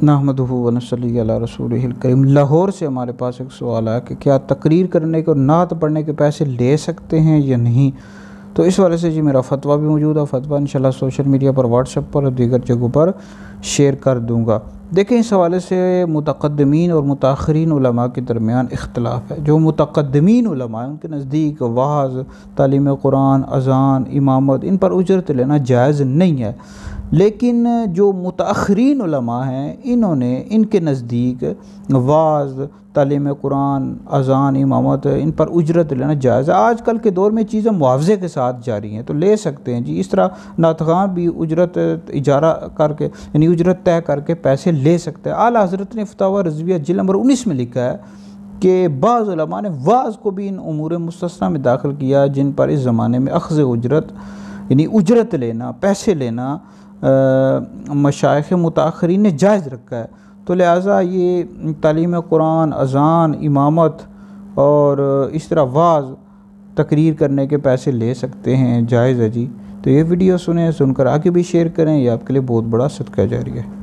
نحمدہ و نصلی علی رسولہ الکریم۔ لاہور سے ہمارے پاس ایک سوال آیا کہ کیا تقریر کرنے کے اور نعت پڑھنے کے پیسے لے سکتے ہیں یا نہیں؟ تو اس حوالے سے جی میرا فتویٰ بھی موجود ہے، فتویٰ انشاءاللہ سوشل میڈیا پر، واٹس ایپ پر اور دیگر جگہوں پر شیئر کر دوں گا۔ دیکھیں، اس حوالے سے متقدمین اور متاخرین علماء کے درمیان اختلاف ہے۔ جو متقدمین علماء ہیں ان کے نزدیک وعظ، تعلیم قرآن، اذان، امامت ان پر اجرت لینا جائز نہیں ہے، لیکن جو متاخرین علماء ہیں ان کے نزدیک وعظ، تعلیم قرآن، اذان، امامت ان پر اجرت لینا جائز ہے۔ آج کل کے دور میں چیزیں معاوضے کے ساتھ جاری ہیں تو لے سکتے ہیں جی۔ اس طرح نعت خواں بھی اجرت اجارہ کر کے یعنی اجرت طے کر کے پیسے لے سکتے ہیں۔ اعلیٰ حضرت نے فتاویٰ رضویہ جلد نمبر 19 میں لکھا ہے کہ بعض علماء نے وعظ کو بھی ان امور مستثنیٰ میں داخل کیا جن پر اس زمانے میں اخذ اجرت یعنی اجرت لینا، پیسے لینا مشائخ متاخرین نے جائز رکھا ہے۔ تو لہٰذا یہ تعلیم قرآن، اذان، امامت اور اس طرح وعظ، تقریر کرنے کے پیسے لے سکتے ہیں، جائز ہے جی۔ تو یہ ویڈیو سن کر آگے بھی شیئر کریں، یہ آپ کے لیے بہت بڑا صدقہ جاریہ ہے۔